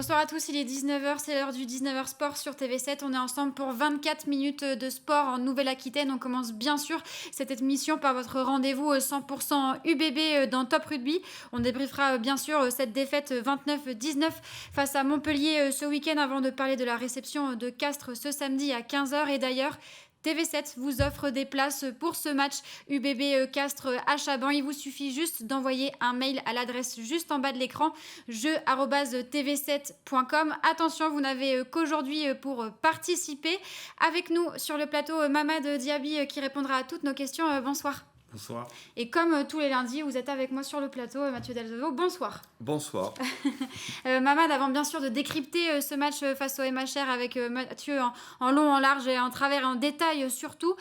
Bonsoir à tous, il est 19h, c'est l'heure du 19h Sport sur TV7. On est ensemble pour 24 minutes de sport en Nouvelle-Aquitaine. On commence bien sûr cette émission par votre rendez-vous 100% UBB dans Top Rugby. On débriefera bien sûr cette défaite 29-19 face à Montpellier ce week-end avant de parler de la réception de Castres ce samedi à 15h. Et d'ailleurs, TV7 vous offre des places pour ce match UBB Castres à Chaban. Il vous suffit juste d'envoyer un mail à l'adresse juste en bas de l'écran, jeu@tv7.com. Attention, vous n'avez qu'aujourd'hui pour participer. Avec nous sur le plateau, Mamad Diaby qui répondra à toutes nos questions. Bonsoir. Bonsoir. Et comme tous les lundis, vous êtes avec moi sur le plateau, Mathieu Delzovo. Bonsoir. Bonsoir. Mamad, avant bien sûr de décrypter ce match face au MHR avec Mathieu en long, en large et en travers et en détail surtout,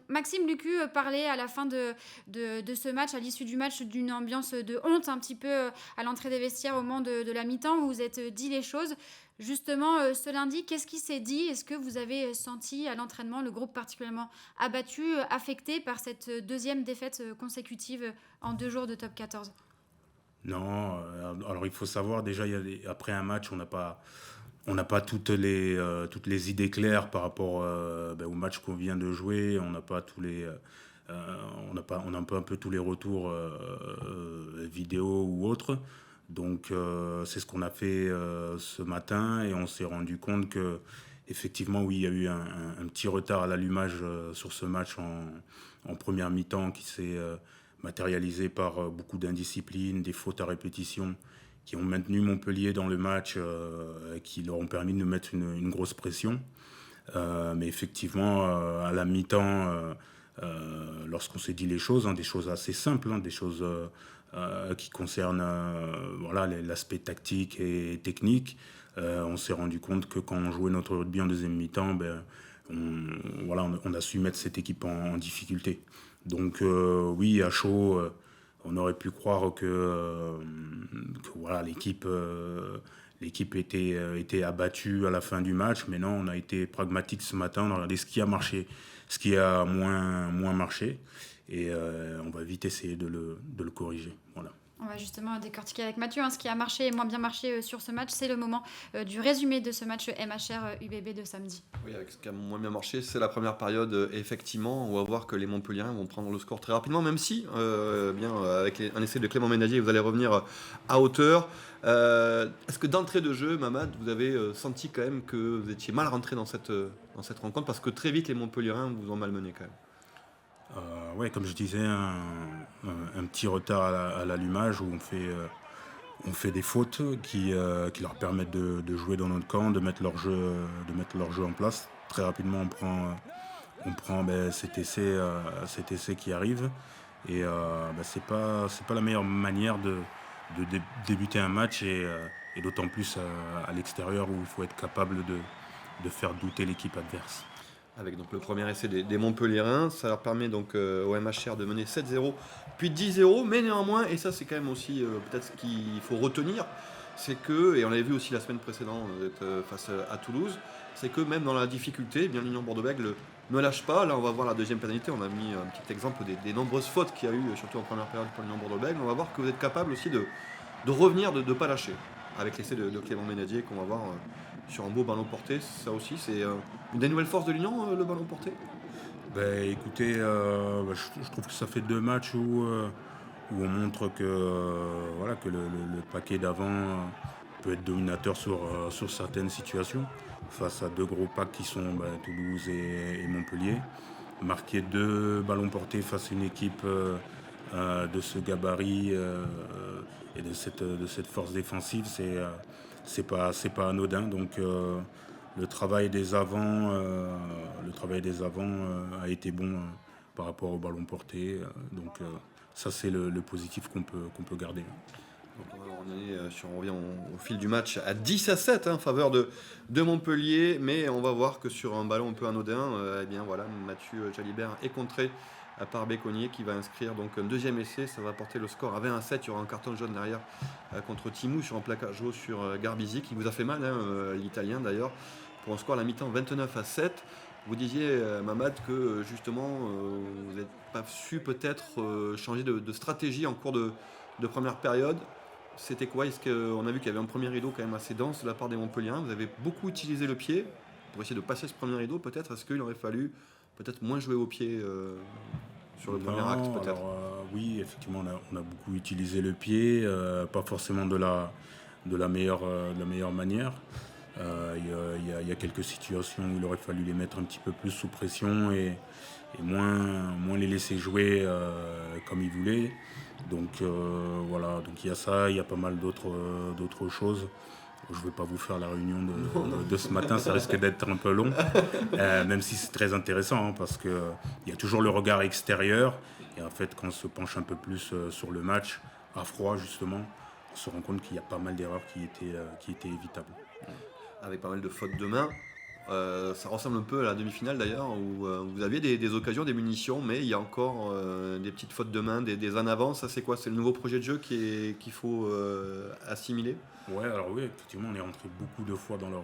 Maxime Lucu parlait à la fin de ce match, à l'issue du match, d'une ambiance de honte un petit peu à l'entrée des vestiaires au moment de la mi-temps. Vous vous êtes dit les choses. Justement, ce lundi, qu'est-ce qui s'est dit ? Est-ce que vous avez senti à l'entraînement le groupe particulièrement abattu, affecté par cette deuxième défaite consécutive en 2 jours de top 14 ? Non, alors il faut savoir déjà, après un match, on n'a pas toutes les idées claires par rapport au match qu'on vient de jouer. On n'a pas on a un peu tous les retours vidéo ou autres. Donc c'est ce qu'on a fait ce matin et on s'est rendu compte que effectivement oui, il y a eu un petit retard à l'allumage sur ce match en première mi-temps qui s'est matérialisé par beaucoup d'indiscipline, des fautes à répétition qui ont maintenu Montpellier dans le match et qui leur ont permis de nous mettre une grosse pression. Mais effectivement, à la mi-temps, lorsqu'on s'est dit les choses, des choses assez simples, des choses qui concernent l'aspect tactique et technique, on s'est rendu compte que quand on jouait notre rugby en deuxième mi-temps, on a su mettre cette équipe en difficulté. Donc oui, à chaud, on aurait pu croire que l'équipe était abattue à la fin du match, mais non, on a été pragmatique ce matin, on a regardé ce qui a marché, ce qui a moins marché, et on va vite essayer de le corriger. Voilà. On va justement décortiquer avec Mathieu ce qui a marché et moins bien marché sur ce match. C'est le moment du résumé de ce match MHR-UBB de samedi. Oui, avec ce qui a moins bien marché, c'est la première période. Effectivement, on va voir que les Montpelliérains vont prendre le score très rapidement, même si, avec un essai de Clément Ménadier, vous allez revenir à hauteur. Est-ce que d'entrée de jeu, Mamad, vous avez senti quand même que vous étiez mal rentré dans cette rencontre, parce que très vite, les Montpelliérains vous ont malmené quand même? Ouais, comme je disais, un petit retard à l'allumage où on fait des fautes qui leur permettent de jouer dans notre camp, de mettre leur jeu en place. Très rapidement, on prend cet essai qui arrive et c'est pas la meilleure manière de débuter un match et d'autant plus à l'extérieur où il faut être capable de faire douter l'équipe adverse. Avec donc le premier essai des Montpelliérains, ça leur permet donc au MHR de mener 7-0 puis 10-0, mais néanmoins, et ça c'est quand même aussi peut-être ce qu'il faut retenir, c'est que, et on l'avait vu aussi la semaine précédente face à Toulouse, c'est que même dans la difficulté, bien l'Union Bordeaux-Bègles ne lâche pas. Là on va voir la deuxième pénalité, on a mis un petit exemple des nombreuses fautes qu'il y a eu, surtout en première période pour l'Union Bordeaux-Bègles. On va voir que vous êtes capable aussi de revenir, de ne pas lâcher, avec l'essai de Clément Ménadier qu'on va voir sur un beau ballon porté. Ça aussi c'est une des nouvelles forces de l'Union, le ballon porté. Écoutez, je trouve que ça fait 2 matchs où on montre que le paquet d'avant peut être dominateur sur certaines situations face à 2 gros packs qui sont Toulouse et Montpellier. Marquer 2 ballons portés face à une équipe de ce gabarit et de cette force défensive, c'est pas anodin. Donc le travail des avants a été bon par rapport au ballon porté. Donc ça c'est le positif qu'on peut garder. Donc on revient au fil du match à 10-7 en faveur de Montpellier, mais on va voir que sur un ballon un peu anodin, Mathieu Jalibert est contré par Béconnier qui va inscrire donc un deuxième essai. Ça va porter le score à 20-7. Il y aura un carton jaune derrière contre Timou sur un plaquage haut sur Garbisi qui vous a fait mal, l'Italien d'ailleurs, pour un score à la mi-temps 29-7. Vous disiez, Mamad, que justement vous n'avez pas su peut-être changer de stratégie en cours de première période. c'était quoi? Est-ce qu'on a vu qu'il y avait un premier rideau quand même assez dense de la part des Montpelliérains. Vous avez beaucoup utilisé le pied pour essayer de passer ce premier rideau, peut-être. Est-ce qu'il aurait fallu peut-être moins jouer au pied sur le premier acte, Non, peut-être? alors oui, effectivement, on a beaucoup utilisé le pied, pas forcément de la meilleure manière. Il y a quelques situations où il aurait fallu les mettre un petit peu plus sous pression et moins les laisser jouer comme ils voulaient. Donc voilà, donc il y a ça, il y a pas mal d'autres choses. Je ne vais pas vous faire la réunion de ce matin, ça risque d'être un peu long, même si c'est très intéressant, hein, parce qu'il y a toujours le regard extérieur. Et en fait, quand on se penche un peu plus sur le match, à froid justement, on se rend compte qu'il y a pas mal d'erreurs qui étaient évitables. Avec pas mal de fautes de main. Ça ressemble un peu à la demi-finale d'ailleurs, où vous aviez des occasions, des munitions, mais il y a encore des petites fautes de main, des en avant. Ça, c'est quoi? C'est le nouveau projet de jeu qu'il faut assimiler? Ouais, alors oui, effectivement, on est rentré beaucoup de fois dans leur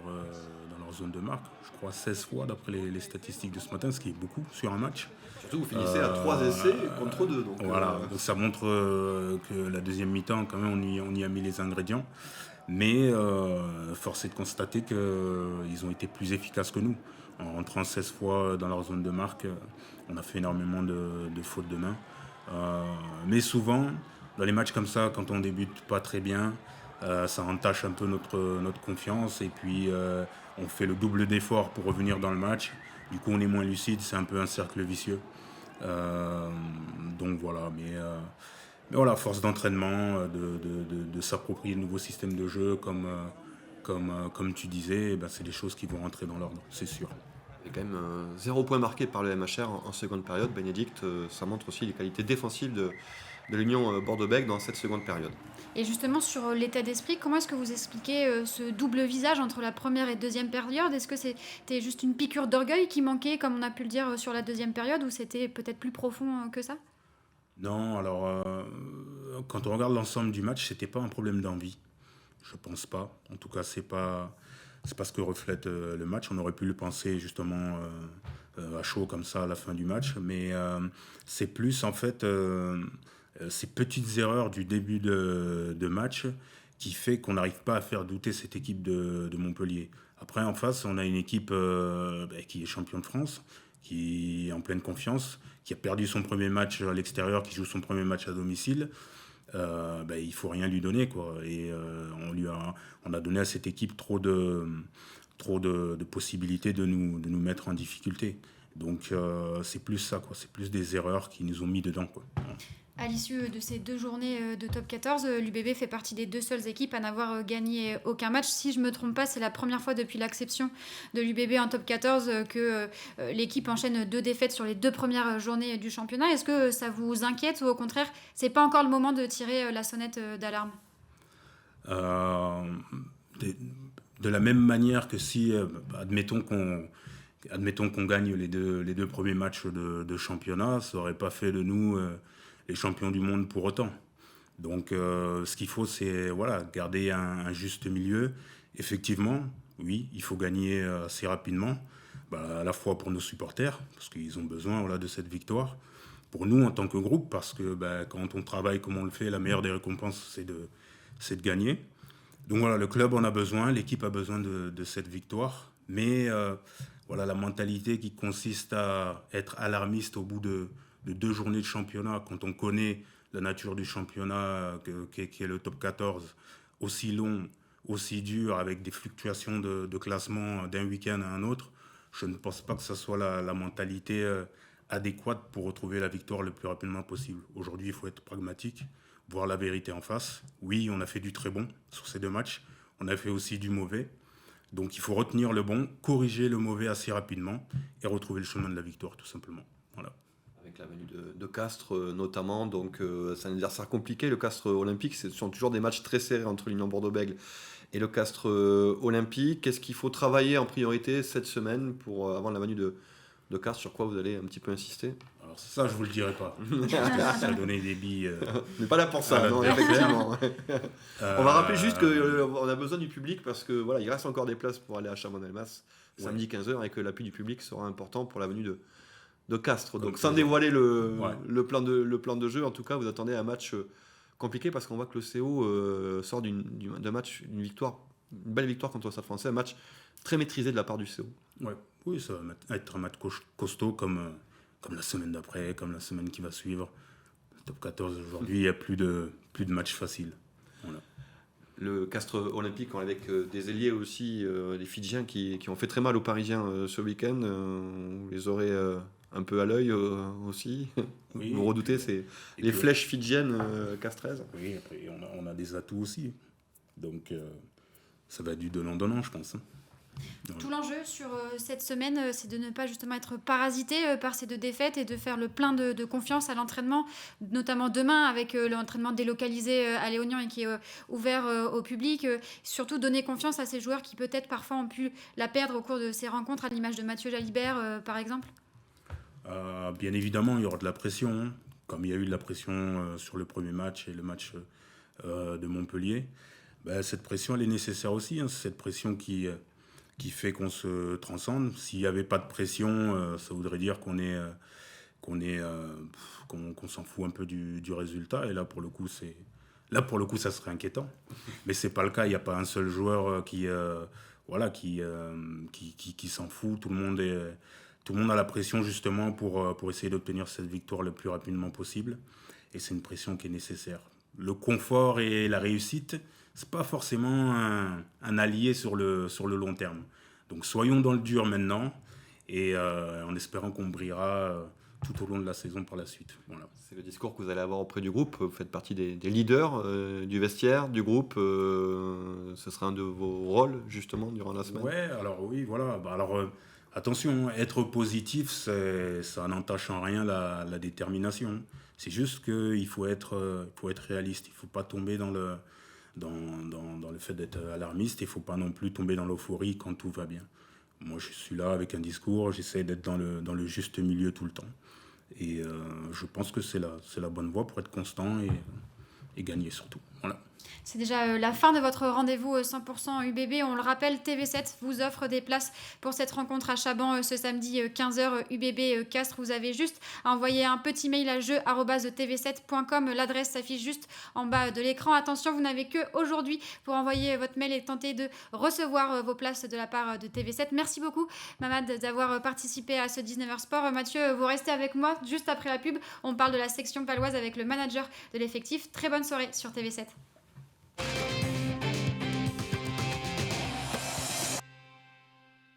zone de marque. Je crois 16 fois d'après les statistiques de ce matin, ce qui est beaucoup sur un match. Surtout, vous finissez à 3 essais contre 2. Donc, Voilà, donc ça montre que la deuxième mi-temps, quand même, on y a mis les ingrédients. Mais force est de constater qu'ils ont été plus efficaces que nous. En rentrant 16 fois dans leur zone de marque, on a fait énormément de fautes de main. Mais souvent, dans les matchs comme ça, quand on débute pas très bien, ça entache un peu notre confiance. Et puis, on fait le double d'effort pour revenir dans le match. Du coup, on est moins lucide, c'est un peu un cercle vicieux. Euh, donc voilà, mais voilà, force d'entraînement, de s'approprier le nouveau système de jeu, comme tu disais, eh ben, c'est des choses qui vont rentrer dans l'ordre, c'est sûr. il y a quand même 0 point marqué par le MHR en seconde période. Bénédicte, ça montre aussi les qualités défensives de l'Union Bordeaux-Bègles dans cette seconde période. Et justement, sur l'état d'esprit, comment est-ce que vous expliquez ce double visage entre la première et deuxième période? Est-ce que c'était juste une piqûre d'orgueil qui manquait, comme on a pu le dire sur la deuxième période, ou c'était peut-être plus profond que ça? Non, alors, quand on regarde l'ensemble du match, c'était pas un problème d'envie. Je pense pas. En tout cas, c'est pas ce que reflète le match. On aurait pu le penser justement à chaud comme ça à la fin du match, mais c'est plus en fait ces petites erreurs du début de match qui fait qu'on n'arrive pas à faire douter cette équipe de Montpellier. Après, en face, on a une équipe qui est champion de France, qui est en pleine confiance, qui a perdu son premier match à l'extérieur, qui joue son premier match à domicile. Il faut rien lui donner, quoi. Et on a donné à cette équipe trop de possibilités de nous mettre en difficulté. Donc c'est plus ça, quoi. C'est plus des erreurs qui nous ont mis dedans, quoi. À l'issue de ces 2 journées de top 14, l'UBB fait partie des 2 seules équipes à n'avoir gagné aucun match. Si je ne me trompe pas, c'est la première fois depuis l'acception de l'UBB en top 14 que l'équipe enchaîne 2 défaites sur les 2 premières journées du championnat. Est-ce que ça vous inquiète ou au contraire, c'est pas encore le moment de tirer la sonnette d'alarme? Euh, de, de la même manière que si, admettons qu'on gagne les deux premiers matchs de championnat, ça n'aurait pas fait de nous les champions du monde pour autant. Donc ce qu'il faut, c'est voilà, garder un juste milieu. Effectivement, oui, il faut gagner assez rapidement, à la fois pour nos supporters, parce qu'ils ont besoin voilà, de cette victoire, pour nous en tant que groupe, parce que quand on travaille comme on le fait, la meilleure des récompenses, c'est de gagner. Donc voilà, le club en a besoin, l'équipe a besoin de cette victoire, mais voilà, la mentalité qui consiste à être alarmiste au bout de 2 journées de championnat, quand on connaît la nature du championnat qui est le top 14, aussi long, aussi dur, avec des fluctuations de classement d'un week-end à un autre, je ne pense pas que ce soit la mentalité adéquate pour retrouver la victoire le plus rapidement possible. Aujourd'hui, il faut être pragmatique, voir la vérité en face. Oui, on a fait du très bon sur ces 2 matchs, on a fait aussi du mauvais. Donc il faut retenir le bon, corriger le mauvais assez rapidement et retrouver le chemin de la victoire, tout simplement. Voilà. Avec la venue de Castres notamment, donc c'est un adversaire compliqué. Le Castres Olympique, ce sont toujours des matchs très serrés entre l'Union Bordeaux-Bègles et le Castres Olympique. Qu'est-ce qu'il faut travailler en priorité cette semaine pour avant la venue de Castres? Sur quoi vous allez un petit peu insister? Alors ça, je vous le dirai pas. Je vais donner des billes. On n'est pas là pour ça, non, effectivement. On va rappeler juste qu'on a besoin du public parce que voilà, il reste encore des places pour aller à Chamonix-Delmas samedi 15h et que l'appui du public sera important pour la venue de Castres. Donc sans dévoiler le plan de jeu, en tout cas, vous attendez un match compliqué parce qu'on voit que le CO sort d'un match, une belle victoire contre le Stade Français, un match très maîtrisé de la part du CO. Ouais. Oui, ça va être un match costaud comme la semaine d'après, comme la semaine qui va suivre. Top 14 aujourd'hui, il n'y a plus de matchs faciles. Voilà. Le Castres Olympique avec des ailiers aussi, des Fidjiens qui ont fait très mal aux Parisiens ce week-end. Vous les aurez un peu à l'œil aussi. Oui, Vous redoutez les flèches fidjiennes castraises. Oui, après, on a des atouts aussi. Donc, ça va être du donnant-donnant, je pense. Tout l'enjeu sur cette semaine, c'est de ne pas justement être parasité par ces deux défaites et de faire le plein de confiance à l'entraînement, notamment demain avec l'entraînement délocalisé à Léognan et qui est ouvert au public. Surtout donner confiance à ces joueurs qui peut-être parfois ont pu la perdre au cours de ces rencontres, à l'image de Mathieu Jalibert par exemple. Bien évidemment, il y aura de la pression, hein, comme il y a eu de la pression sur le premier match et le match de Montpellier. Ben, cette pression, elle est nécessaire aussi. Hein, c'est cette pression qui fait qu'on se transcende. S'il n'y avait pas de pression, ça voudrait dire qu'on s'en fout un peu du résultat. Et là, pour le coup, ça serait inquiétant. Mais c'est pas le cas. Il n'y a pas un seul joueur qui s'en fout. Tout le monde a la pression justement pour essayer d'obtenir cette victoire le plus rapidement possible. Et c'est une pression qui est nécessaire. Le confort et la réussite, c'est pas forcément un allié sur le long terme. Donc soyons dans le dur maintenant et en espérant qu'on brillera tout au long de la saison par la suite. Voilà. C'est le discours que vous allez avoir auprès du groupe. Vous faites partie des leaders du vestiaire, du groupe. Ce sera un de vos rôles justement durant la semaine. Ouais, alors oui, voilà. Attention, être positif, ça n'entache en rien la détermination. C'est juste qu'il faut être réaliste. Il ne faut pas tomber dans le fait d'être alarmiste. Il ne faut pas non plus tomber dans l'euphorie quand tout va bien. Moi, je suis là avec un discours. J'essaie d'être dans le juste milieu tout le temps. Et je pense que c'est la bonne voie pour être constant et gagner surtout. Voilà. C'est déjà la fin de votre rendez-vous 100% UBB. On le rappelle, TV7 vous offre des places pour cette rencontre à Chaban ce samedi 15h UBB Castres. Vous avez juste à envoyer un petit mail à jeu@tv7.com. L'adresse s'affiche juste en bas de l'écran. Attention, vous n'avez que aujourd'hui pour envoyer votre mail et tenter de recevoir vos places de la part de TV7. Merci beaucoup, Mamad, d'avoir participé à ce 19h Sport. Mathieu, vous restez avec moi juste après la pub. On parle de la section paloise avec le manager de l'effectif. Très bonne soirée sur TV7.